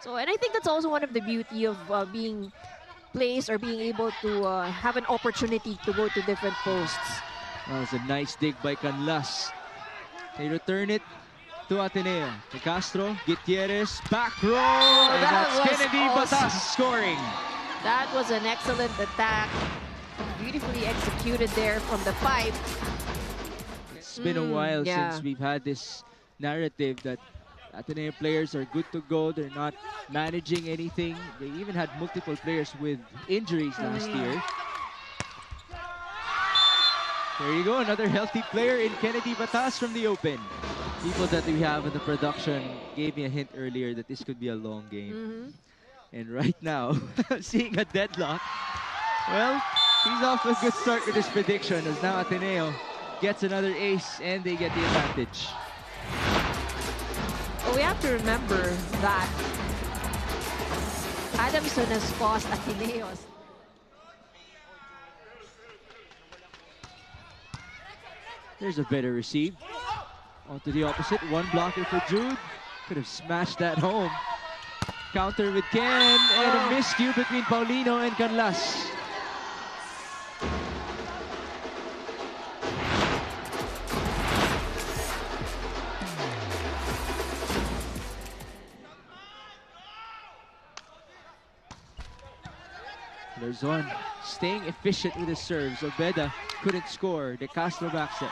So, and I think that's also one of the beauty of being placed or being able to have an opportunity to go to different posts. That was a nice dig by Canlas. They return it to Ateneo. De Castro, Gutierrez, back row, and that's Kennedy Batas scoring. That was an excellent attack. Beautifully executed there from the 5. It's been a while since we've had this narrative that Ateneo players are good to go. They're not managing anything. They even had multiple players with injuries last year. There you go, another healthy player in Kennedy Batas from the open. People that we have in the production gave me a hint earlier that this could be a long game. And right now, seeing a deadlock, well, he's off to a good start with his prediction as now Ateneo gets another ace and they get the advantage. Well, we have to remember that Adamson has cost Ateneo. There's a better receive. On to the opposite. One blocker for Jude. Could have smashed that home. Counter with Ken. And a miscue between Paulino and Canlas. Larzon staying efficient with his serves. Obeda couldn't score. De Castro backsets.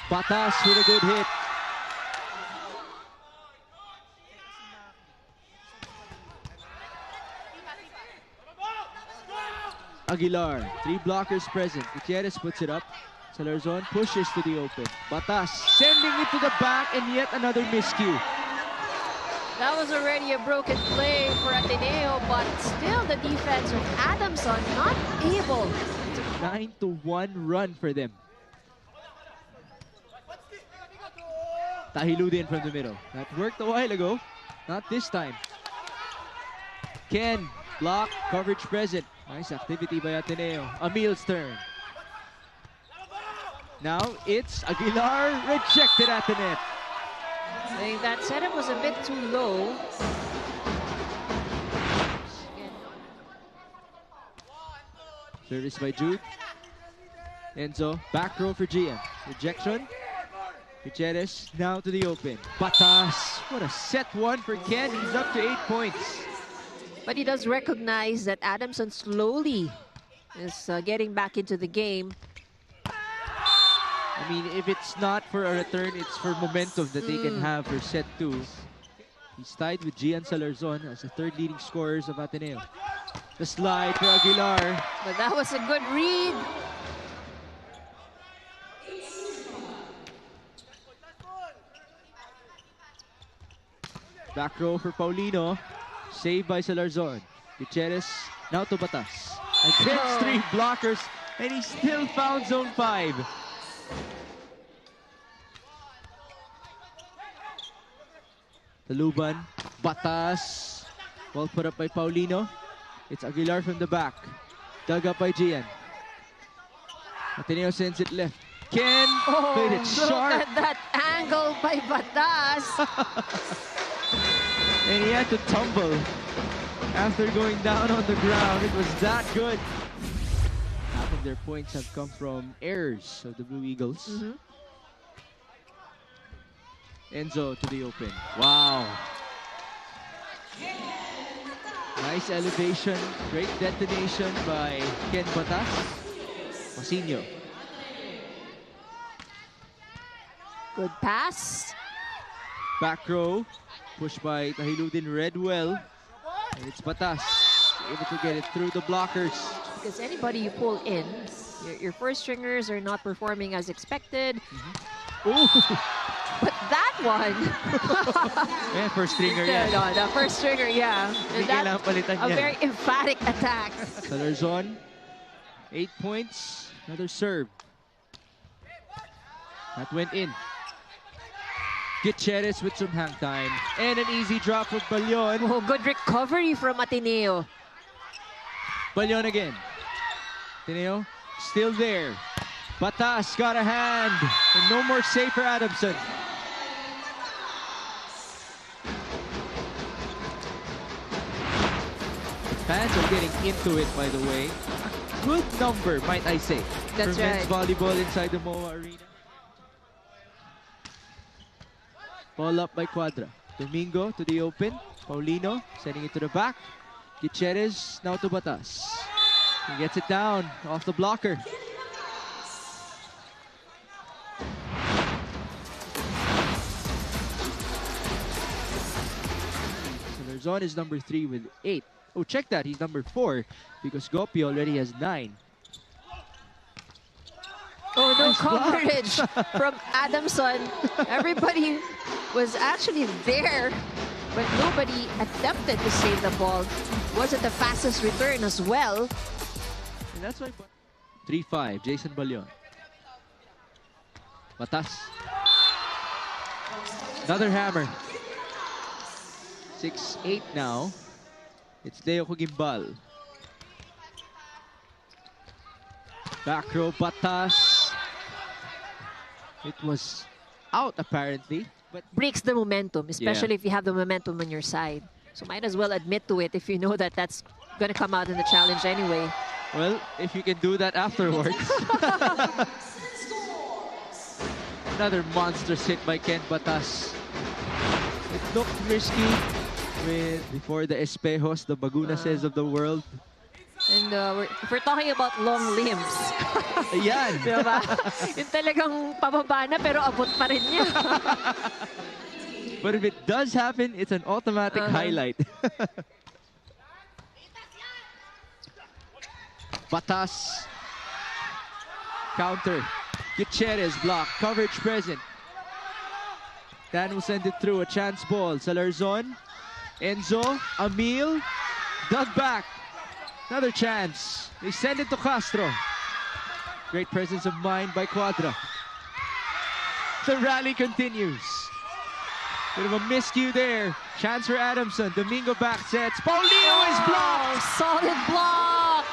Batas with a good hit. Aguilar, 3 blockers present. Gutierrez puts it up. Larzon pushes to the open. Batas sending it to the back and yet another miscue. That was already a broken play for Ateneo, but still the defense of Adamson not able. 9-1 run for them. Tahiludin from the middle. That worked a while ago. Not this time. Ken, block, coverage present. Nice activity by Ateneo. Emil's turn. Now it's Aguilar, rejected at the net. I think that setup was a bit too low. Service by Jude. Enzo, back row for GM. Rejection. Gutierrez now to the open. Batas, what a set one for Ken. He's up to 8 points. But he does recognize that Adamson slowly is getting back into the game. I mean, if it's not for a return, it's for momentum that they can have for set 2. He's tied with Gian Salarzon as the 3rd leading scorers of Ateneo. The slide for Aguilar. But that was a good read. Back row for Paulino. Saved by Salarzon. Gutierrez now to Batas. Against 3 blockers, and he still found zone 5. Taluban, Batas. Well put up by Paulino. It's Aguilar from the back. Dug up by Gian. Ateneo sends it left. Ken played it sharp. Look at that angle by Batas. And he had to tumble after going down on the ground. It was that good. Half of their points have come from errors of the Blue Eagles. Enzo to the open. Wow. Nice elevation. Great detonation by Ken Batas. Masinho. Good pass. Back row. Pushed by Tahiludin read well. And it's Batas. Able to get it through the blockers. Because anybody you pull in, your first stringers are not performing as expected. Ooh. But that one. Yeah, first stringer, yeah. No, the first stringer, yeah. And that's a very emphatic attack. Salarzon, 8 points. Another serve. That went in. Gutierrez with some hang time. And an easy drop for Balyon. Oh, good recovery from Ateneo. Balyon again. Ateneo still there. Batas got a hand. And no more save for Adamson. Fans are getting into it, by the way. A good number, might I say, That's for men's right. volleyball inside the MOA Arena. Ball up by Quadra. Domingo to the open. Paulino sending it to the back. Gutierrez now to Batas. He gets it down off the blocker. Zon is number 3 with 8. Oh, check that. He's number 4 because Gopi already has 9. Oh, no Nice coverage from Adamson. Everybody was actually there, but nobody attempted to save the ball. Wasn't the fastest return as well. And that's why 3-5, Jason Balion. Batas. Another hammer. 6-8 now. It's Leo Cogimbal. Back row, Batas. It was out apparently, but Breaks the momentum, especially if you have the momentum on your side. So might as well admit to it if you know that that's going to come out in the challenge anyway. well, if you can do that afterwards. Another monstrous hit by Ken Batas. It looked risky before the espejos, the bagunases of the world. And if we're talking about long limbs. Ayan. Diba? Yung talagang pababa na pero abot pa rin niya. But if it does happen, it's an automatic highlight. Batas. Counter. Gutierrez block. Coverage present. Dan will send it through. A chance ball. Salarzon. Enzo. Emil. Dug back. Another chance. They send it to Castro. Great presence of mind by Quadra. The rally continues. Bit of a miscue there. Chance for Adamson. Domingo back sets. Paulino is blocked. Solid block.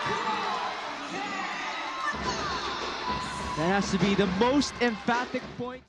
That has to be the most emphatic point.